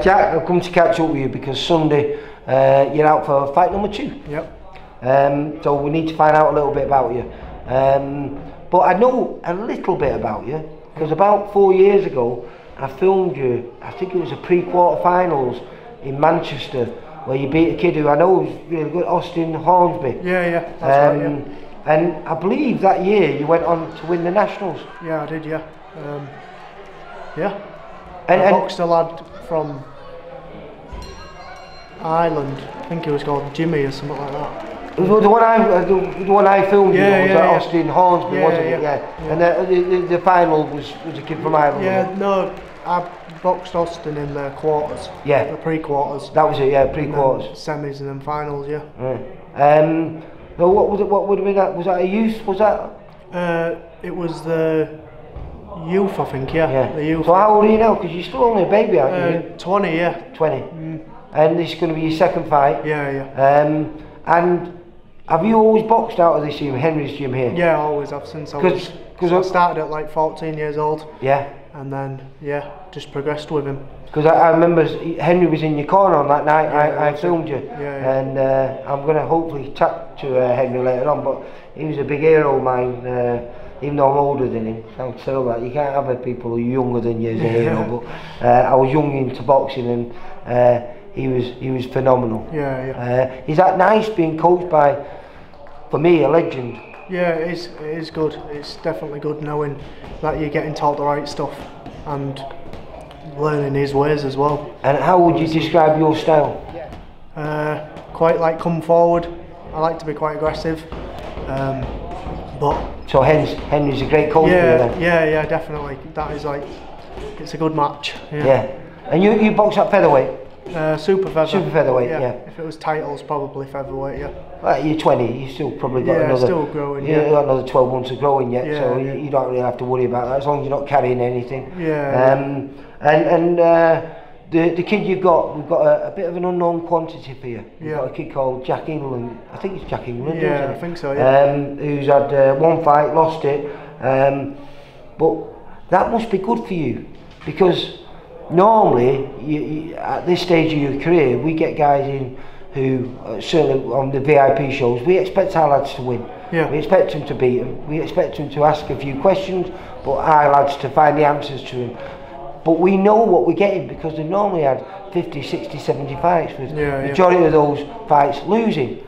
Jack, I've come to catch up with you because Sunday you're out for fight number 2. Yep. So we need to find out a little bit about you. But I know a little bit about you because about 4 years ago I filmed you. I think it was the pre-quarter-finals in Manchester where you beat a kid who I know was really good, Austin Hornsby. Yeah, that's right, yeah. And I believe that year you went on to win the Nationals. Yeah, I did, yeah. Yeah. And I boxed a lad from Ireland, I think he was called Jimmy or something like that. The one I filmed, yeah, was yeah, Austin Hornsby, yeah, wasn't it? yeah. And the final was a kid from Ireland. Yeah, no, I boxed Austin in the quarters. Yeah. The pre-quarters. That was it, yeah, pre-quarters. Semis and then finals, yeah. So what would have been that? Was that a youth? Was that? It was the youth, I think, yeah. The youth. So how old are you now? Because you're still only a baby, aren't you? 20, yeah. 20. And this is going to be your second fight. Yeah. And have you always boxed out of this gym, Henry's gym here? Yeah, I always have since I started at like 14 years old. Yeah. And then, yeah, just progressed with him. Because I remember Henry was in your corner on that night. I filmed you. Yeah. And I'm going to hopefully chat to Henry later on. But he was a big hero of mine, even though I'm older than him. Sounds terrible. You can't have people who are younger than you as a hero. But I was young into boxing, and he was phenomenal. Yeah. Is that nice being coached by, for me, a legend? Yeah, it is good. It's definitely good knowing that you're getting taught the right stuff and learning his ways as well. And how would you describe your style? Quite like come forward. I like to be quite aggressive. So Henry's a great coach for you then? Yeah, definitely. That is like, it's a good match. Yeah. And you box at featherweight? Super featherweight, yeah. If it was titles, probably featherweight, yeah. Well, you're 20, you still probably got another. Still growing. You've got another 12 months of growing yet, so you don't really have to worry about that as long as you're not carrying anything. Yeah. The kid we've got a bit of an unknown quantity for you. You've got a kid called Jack England. I think it's Jack England. Yeah, isn't it? I think so. Yeah. Who's had one fight, lost it, but that must be good for you because normally you, at this stage of your career, we get guys in who certainly on the VIP shows, we expect our lads to win. Yeah. We expect them to beat them. We expect them to ask a few questions, but our lads to find the answers to them. But we know what we're getting because they normally had 50, 60, 70 fights with majority of those fights losing.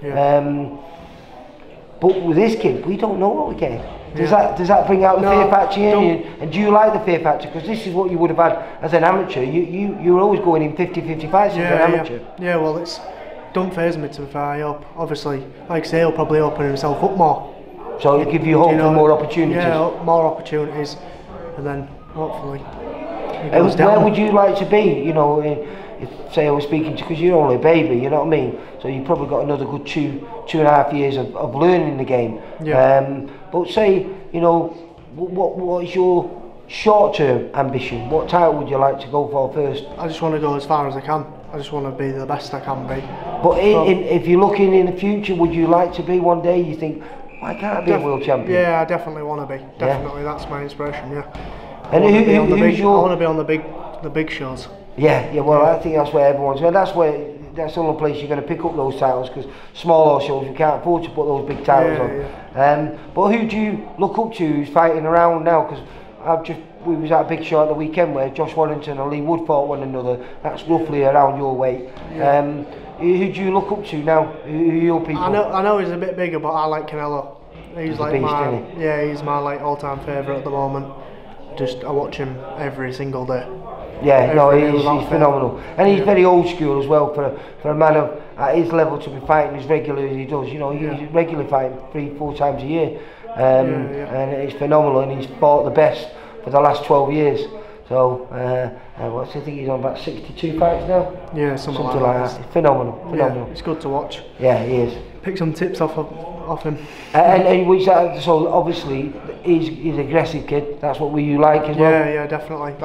But with this kid, we don't know what we're getting. Does that bring out the fear factor in you? And do you like the fear factor? Because this is what you would have had as an amateur. You were always going in 50-50 fights as an amateur. Yeah, well, it's don't faze me to fire up. Obviously, like I say, he'll probably open himself up more. So it'll give you hope for more opportunities. Yeah, more opportunities, and then hopefully. Where would you like to be? You know, if say I was speaking to, because you're only a baby, you know what I mean. So you've probably got another good two and a half years of learning the game. Yeah. But say, you know, what is your short-term ambition? What title would you like to go for first? I just want to go as far as I can. I just want to be the best I can be. But if you're looking in the future, would you like to be one day? You think, why can't I be a world champion? Yeah, I definitely want to be. Definitely, that's my inspiration. Yeah. And I want to be on the big shows. Yeah. Well, I think that's where everyone's. Well, that's the only place you're going to pick up those titles because smaller shows we can't afford to put those big titles on. But who do you look up to who's fighting around now? Because we was at a big show at the weekend where Josh Warrington and Lee Wood fought one another. That's roughly around your weight. Who do you look up to now? Who are your people? I know he's a bit bigger, but I like Canelo. He's like beast, he's my like all-time favourite at the moment. I watch him every single day. Yeah, he's phenomenal, and he's very old school as well for a man at his level to be fighting as regularly as he does. You know, he's regularly fighting 3-4 times a year, and it's phenomenal. And he's fought the best for the last 12 years. So, I think he's on about 62 fights now. Yeah, something like that. It's phenomenal. Yeah, it's good to watch. Yeah, he is. Pick some tips off him. And so obviously he's an aggressive kid. That's what you like as well. Yeah, definitely.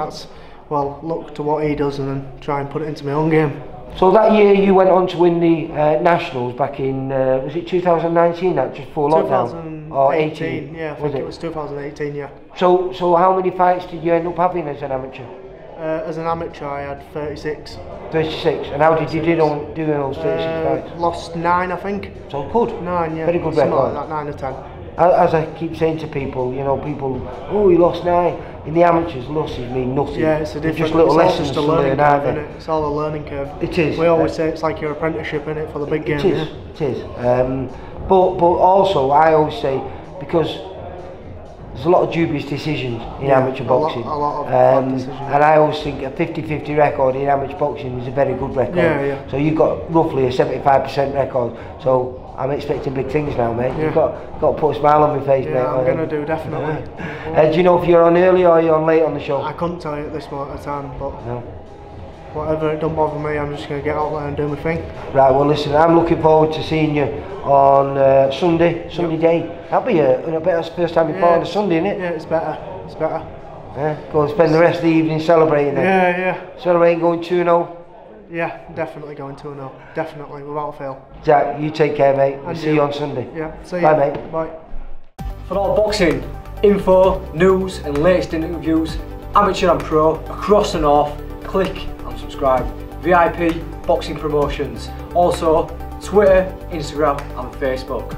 Look to what he does and then try and put it into my own game. So that year you went on to win the Nationals back in, was it 2019, that just before lockdown? Or 18? Yeah, I think it was 2018, yeah. So how many fights did you end up having as an amateur? As an amateur, I had 36. 36. And how did you do on doing those 36 fights? Lost 9, I think. So good. 9, yeah. Very good Something record. like that, 9 or 10. As I keep saying to people, you know, oh, he lost 9. In the amateurs, losses mean nothing. Yeah, it's a different. Just little lessons just a to learning learn, aren't curve, they? innit? It's all a learning curve. It is. We always say it's like your apprenticeship, innit, for the big game. It is. It is. But also, I always say, because there's a lot of dubious decisions in amateur boxing. A lot of bad decisions. And I always think a 50-50 record in amateur boxing is a very good record. Yeah. So you've got roughly a 75% record. So I'm expecting big things now, mate. Yeah. You've got to put a smile on my face, mate. Yeah, I'm going to do, definitely. Do you know if you're on early or you're on late on the show? I couldn't tell you at this moment of time, but No. whatever, it don't bother me. I'm just going to get out there and do my thing. Right, well listen, I'm looking forward to seeing you on Sunday day. That'll be a better first time you've fought on a Sunday, isn't it? Yeah, it's better. It's better. Yeah, go and spend the rest of the evening celebrating then. Yeah. Celebrating going 2-0. Yeah, definitely going 2-0. Definitely, without fail. Jack, you take care, mate. We'll And see you on Sunday. Yeah, see you. Bye, mate. Bye. For all boxing info, news and latest interviews, amateur and pro, across the north, click and subscribe. VIP Boxing Promotions. Also, Twitter, Instagram and Facebook.